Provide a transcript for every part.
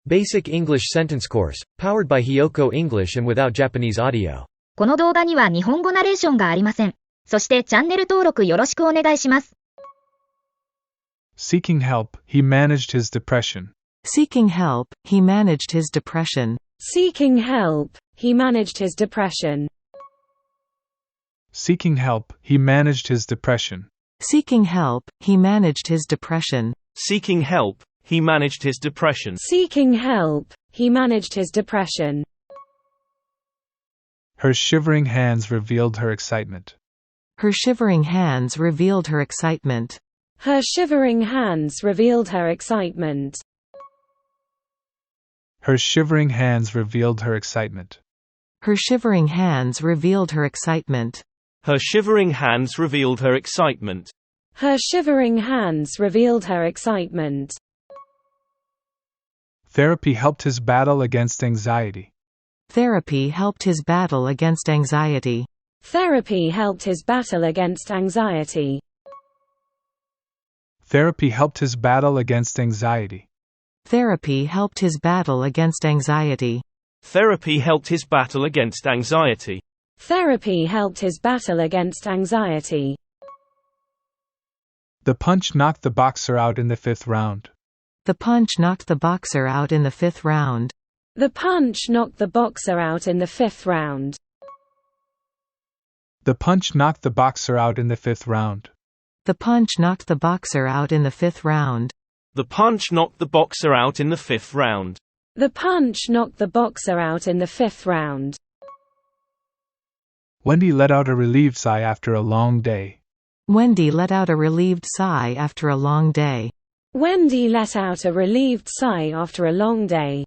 Basic English Sentence Course, powered by HIYOKO English and without Japanese audio. この動画には日本語ナレーションがありません。そしてチャンネル登録よろしくお願いします。Seeking help, he managed his depression. Seeking help, he managed his depression. Seeking help, he managed his depression. Seeking help, he managed his depression. Seeking help, he managed his depression. Seeking help, he managed his depression. Seeking help, he managed his depression. Her shivering hands revealed her excitement. Her shivering hands revealed her excitement. Her shivering hands revealed her excitement. Her shivering hands revealed her excitement. Her shivering hands revealed her excitement. Her shivering hands revealed her excitement. Her shivering hands revealed her excitement. Therapy helped his battle against anxiety. Therapy helped his battle against anxiety. Therapy helped his battle against anxiety. Therapy helped his battle against anxiety. Therapy helped his battle against anxiety. Therapy helped his battle against anxiety. Therapy helped his battle against anxiety. The punch knocked the boxer out in the fifth round. The punch knocked the boxer out in the fifth round. The punch knocked the boxer out in the fifth round. The punch knocked the boxer out in the fifth round. The punch knocked the boxer out in the fifth round. The punch knocked the boxer out in the fifth round. The punch knocked the boxer out in the fifth round. Wendy let out a relieved sigh after a long day. Wendy let out a relieved sigh after a long day. Wendy let out a relieved sigh after a long day.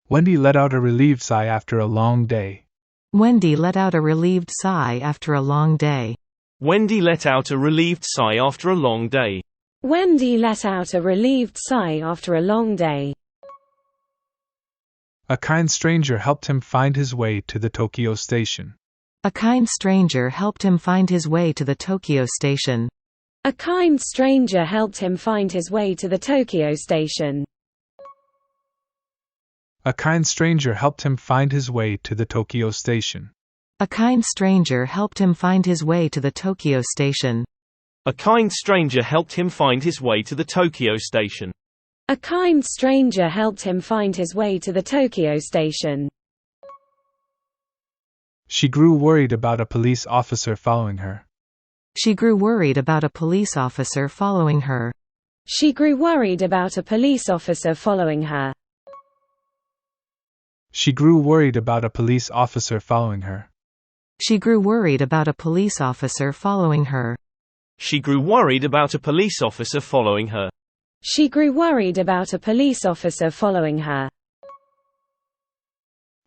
Wendy let out a relieved sigh after a long day. Wendy let out a relieved sigh after a long day. Wendy let out a relieved sigh after a long day. Wendy let out a relieved sigh after a long day. A kind stranger helped him find his way to the Tokyo station. A kind stranger helped him find his way to the Tokyo station. A kind stranger helped him find his way to the Tokyo station. A kind stranger helped him find his way to the Tokyo station. A kind stranger helped him find his way to the Tokyo station. A kind stranger helped him find his way to the Tokyo station. A kind stranger helped him find his way to the Tokyo station. She grew worried about a police officer following her. She grew worried about a police officer following her. She grew worried about a police officer following her. She grew worried about a police officer following her. She grew worried about a police officer following her. She grew worried about a police officer following her. She grew worried about a police officer following her.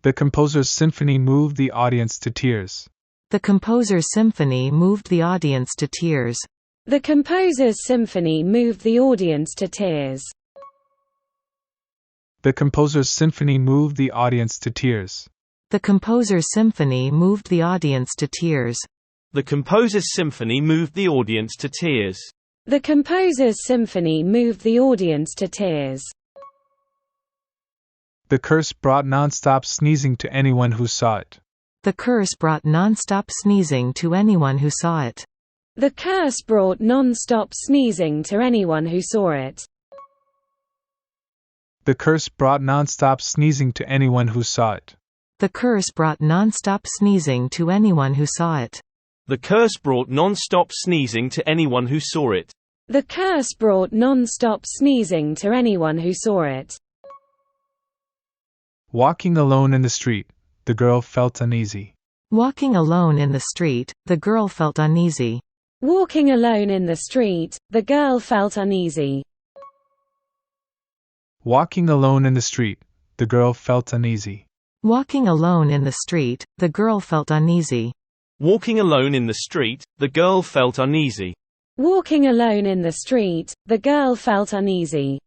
The composer's symphony moved the audience to tears. The composer's symphony moved the audience to tears. The composer's symphony moved the audience to tears. The composer's symphony moved the audience to tears. The composer's symphony moved the audience to tears. The composer's symphony moved the audience to tears. The composer's symphony moved the audience to tears. The curse brought non-stop sneezing to anyone who saw it. The curse brought non-stop sneezing to anyone who saw it. The curse brought non-stop sneezing to anyone who saw it. The curse brought non-stop sneezing to anyone who saw it. The curse brought non-stop sneezing to anyone who saw it. The curse brought non-stop sneezing to anyone who saw it. The curse brought non-stop sneezing to anyone who saw it. Walking alone in the street, the girl felt uneasy. Walking alone in the street, the girl felt uneasy. Walking alone in the street, the girl felt uneasy. Walking alone in the street, the girl felt uneasy. Walking alone in the street, the girl felt uneasy. Walking alone in the street, the girl felt uneasy. Walking alone in the street, the girl felt uneasy.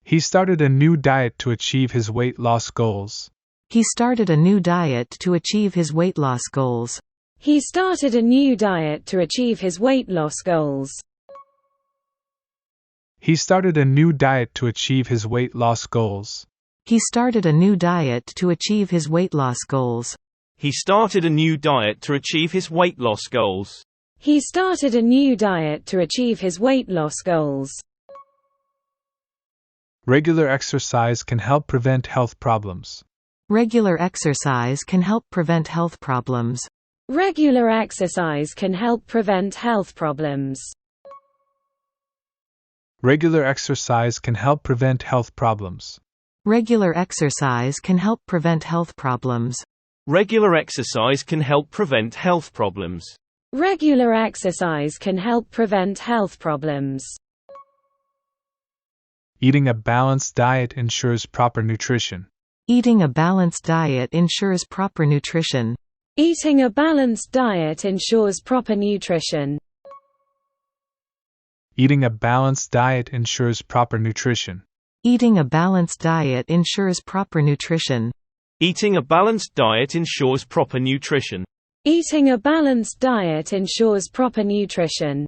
He started a new diet to achieve his weight loss goals. He started a new diet to achieve his weight loss goals. He started a new diet to achieve his weight loss goals. He started a new diet to achieve his weight loss goals. He started a new diet to achieve his weight loss goals. He started a new diet to achieve his weight loss goals. He started a new diet to achieve his weight loss goals. Regular exercise can help prevent health problems. Regular exercise can help prevent health problems. Regular exercise can help prevent health problems. Regular exercise can help prevent health problems. Regular exercise can help prevent health problems. Regular exercise can help prevent health problems. Regular exercise can help prevent health problems. Eating a balanced diet ensures proper nutrition. Eating a balanced diet ensures proper nutrition. Eating a balanced diet ensures proper nutrition. Eating a balanced diet ensures proper nutrition. Eating a balanced diet ensures proper nutrition. Eating a balanced diet ensures proper nutrition. Eating a balanced diet ensures proper nutrition.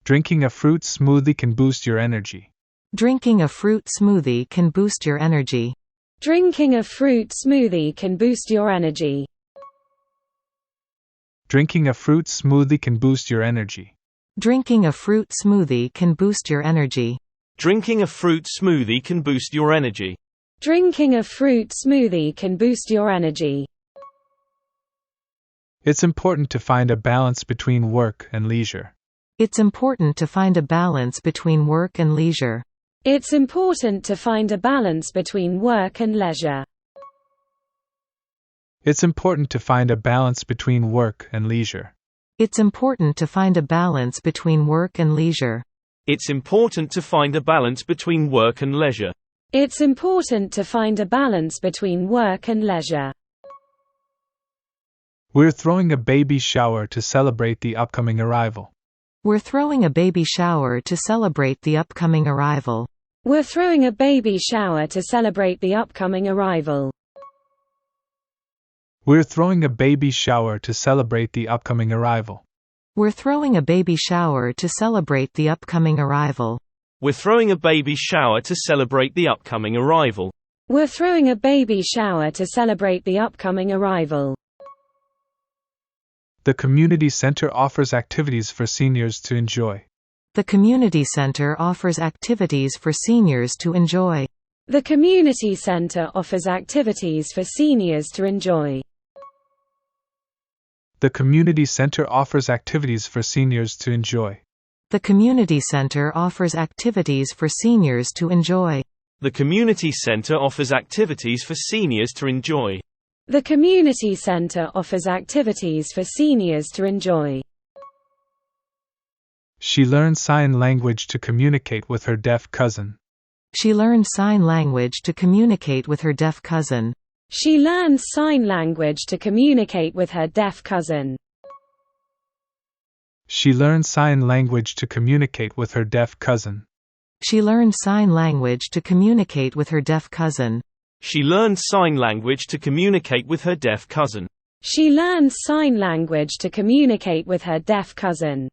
Drinking a fruit smoothie can boost your energy. Drinking a fruit smoothie can boost your energy. Drinking a fruit smoothie can boost your energy. Drinking a fruit smoothie can boost your energy. Drinking a fruit smoothie can boost your energy. Drinking a fruit smoothie can boost your energy. Drinking a fruit smoothie can boost your energy. It's important to find a balance between work and leisure. It's important to find a balance between work and leisure. It's important to find a balance between work and leisure. It's important to find a balance between work and leisure. It's important to find a balance between work and leisure. It's important to find a balance between work and leisure. It's important to find a balance between work and leisure. We're throwing a baby shower to celebrate the upcoming arrival. We're throwing a baby shower to celebrate the upcoming arrival. We're throwing a baby shower to celebrate the upcoming arrival. We're throwing a baby shower to celebrate the upcoming arrival. We're throwing a baby shower to celebrate the upcoming arrival. We're throwing a baby shower to celebrate the upcoming arrival. We're throwing a baby shower to celebrate the upcoming arrival. The community center offers activities for seniors to enjoy. The community center offers activities for seniors to enjoy. The community center offers activities for seniors to enjoy. The community center offers activities for seniors to enjoy. The community center offers activities for seniors to enjoy. The community center offers activities for seniors to enjoy. The community center offers activities for seniors to enjoy. She learned sign language to communicate with her deaf cousin. She learned sign language to communicate with her deaf cousin. She learned sign language to communicate with her deaf cousin. She learned sign language to communicate with her deaf cousin. She learned sign language to communicate with her deaf cousin. She learned sign language to communicate with her deaf cousin. She learned sign language to communicate with her deaf cousin.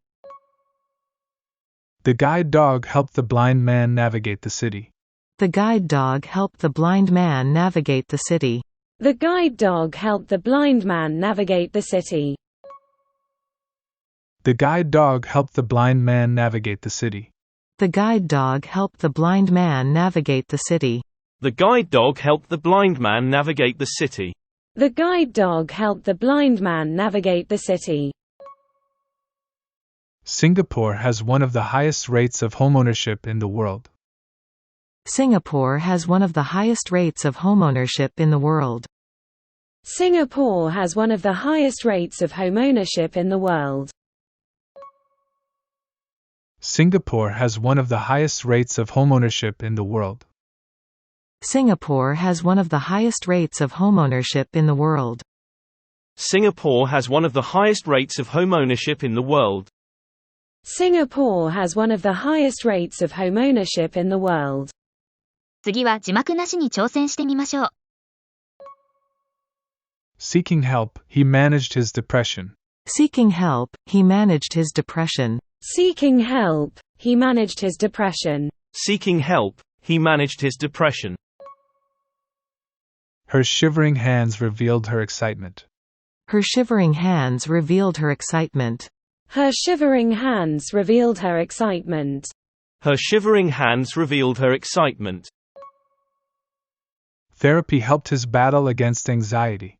The guide dog helped the blind man navigate the city. The guide dog helped the blind man navigate the city. The guide dog helped the blind man navigate the city. The guide dog helped the blind man navigate the city. The guide dog helped the blind man navigate the city. The guide dog helped the blind man navigate the city. The guide dog helped the blind man navigate the city. Singapore has one of the highest rates of homeownership in the world. Singapore has one of the highest rates of homeownership in the world. Singapore has one of the highest rates of homeownership in the world. Singapore has one of the highest rates of homeownership in the world. Singapore has one of the highest rates of homeownership in the world. Singapore has one of the highest rates of homeownership in the world. Singapore has one of the highest rates of homeownership in the world. 次は字幕なしに挑戦してみましょう。Seeking help, he managed his depression. Seeking help, he managed his depression. Seeking help, he managed his depression. Seeking help, he managed his depression. Her shivering hands revealed her excitement. Her shivering hands revealed her excitement. Her shivering hands revealed her excitement. Her shivering hands revealed her excitement. Therapy helped his battle against anxiety.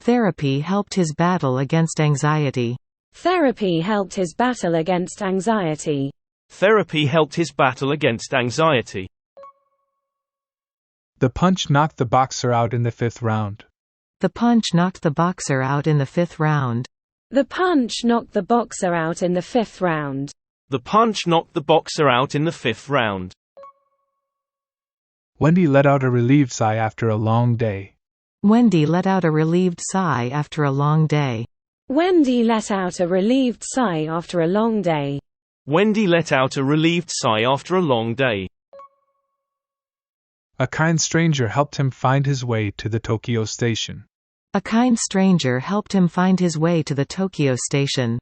Therapy helped his battle against anxiety. Therapy helped his battle against anxiety. Therapy helped his battle against anxiety. The punch knocked the boxer out in the 5th round. The punch knocked the boxer out in the 5th round. The punch knocked the boxer out in the 5th round. The punch knocked the boxer out in the 5th round. Wendy let out a relieved sigh after a long day. Wendy let out a relieved sigh after a long day. Wendy let out a relieved sigh after a long day. Wendy let out a relieved sigh after a long day. A kind stranger helped him find his way to the Tokyo station. A kind stranger helped him find his way to the Tokyo station.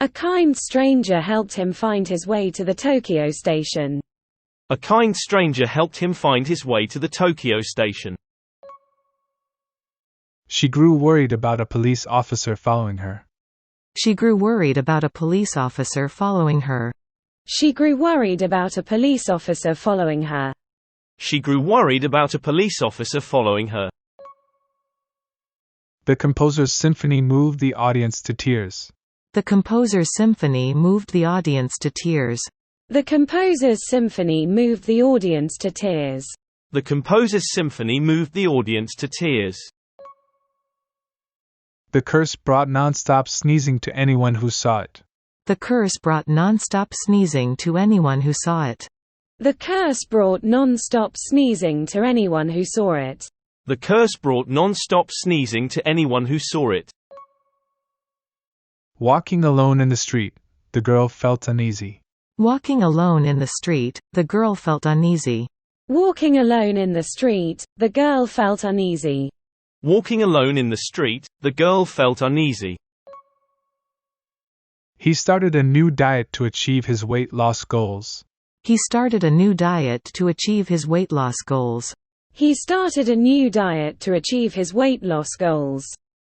A kind stranger helped him find his way to the Tokyo station. A kind stranger helped him find his way to the Tokyo station. She grew worried about a police officer following her. She grew worried about a police officer following her. She grew worried about a police officer following her. She grew worried about a police officer following her. The composer's symphony moved the audience to tears. The composer's symphony moved the audience to tears. The composer's symphony moved the audience to tears. The composer's symphony moved the audience to tears. The curse brought non-stop sneezing to anyone who saw it. The curse brought non-stop sneezing to anyone who saw it. The curse brought non-stop sneezing to anyone who saw it. The curse brought non-stop sneezing to anyone who saw it. Walking alone in the street, the girl felt uneasy. Walking alone in the street, the girl felt uneasy. Walking alone in the street, the girl felt uneasy. Walking alone in the street, the girl felt uneasy. He started a new diet to achieve his weight loss goals. He started a new diet to achieve his weight loss goals. He started a new diet to achieve his weight loss goals.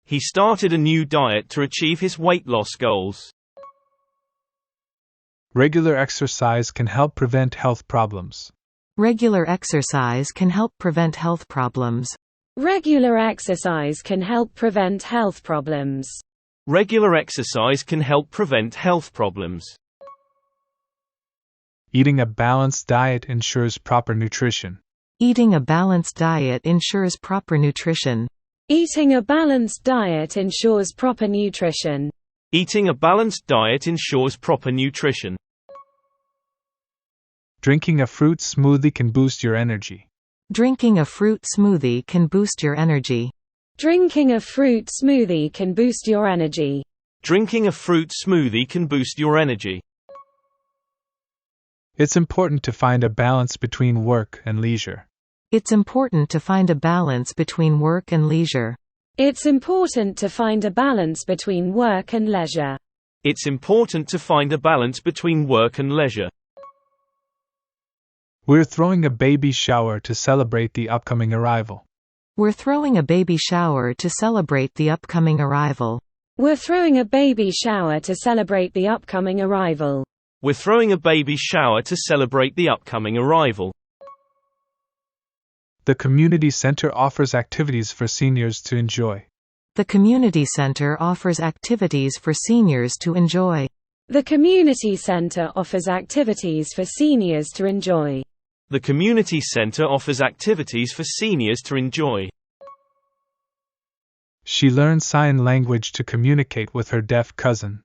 He started a new diet to achieve his weight loss goals. Regular exercise can help prevent health problems. Regular exercise can help prevent health problems. Regular exercise can help prevent health problems. Regular exercise can help prevent health problems. Eating a balanced diet ensures proper nutrition. Eating a balanced diet ensures proper nutrition. Eating a balanced diet ensures proper nutrition. Eating a balanced diet ensures proper nutrition. Drinking a fruit smoothie can boost your energy. Drinking a fruit smoothie can boost your energy. Drinking a fruit smoothie can boost your energy. Drinking a fruit smoothie can boost your energy. It's important to find a balance between work and leisure. It's important to find a balance between work and leisure. It's important to find a balance between work and leisure. It's important to find a balance between work and leisure. We're throwing a baby shower to celebrate the upcoming arrival. We're throwing a baby shower to celebrate the upcoming arrival. We're throwing a baby shower to celebrate the upcoming arrival. We're throwing a baby shower to celebrate the upcoming arrival. The community center offers activities for seniors to enjoy. The community center offers activities for seniors to enjoy. The community center offers activities for seniors to enjoy. The community center offers activities for seniors to enjoy. She learned sign language to communicate with her deaf cousin.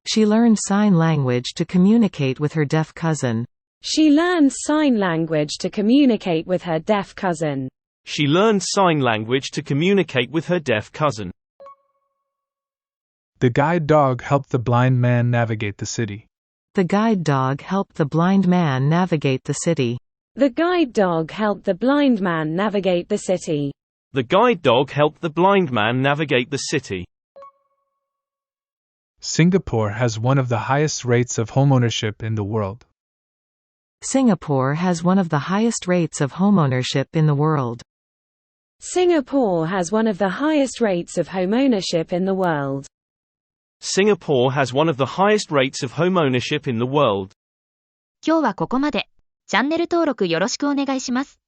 She learned sign language to communicate with her deaf cousin. She learned sign language to communicate with her deaf cousin. She learned sign language to communicate with her deaf cousin. The guide dog helped the blind man navigate the city. The guide dog helped the blind man navigate the city. The guide dog helped the blind man navigate the city. The guide dog helped the blind man navigate the city. Singapore has one of the highest rates of homeownership in the world. Singapore has one of the highest rates of homeownership in the world. Singapore has one of the highest rates of homeownership in the world. Singapore has one of the highest rates of homeownership in the world. 今日はここまで。チャンネル登録よろしくお願いします。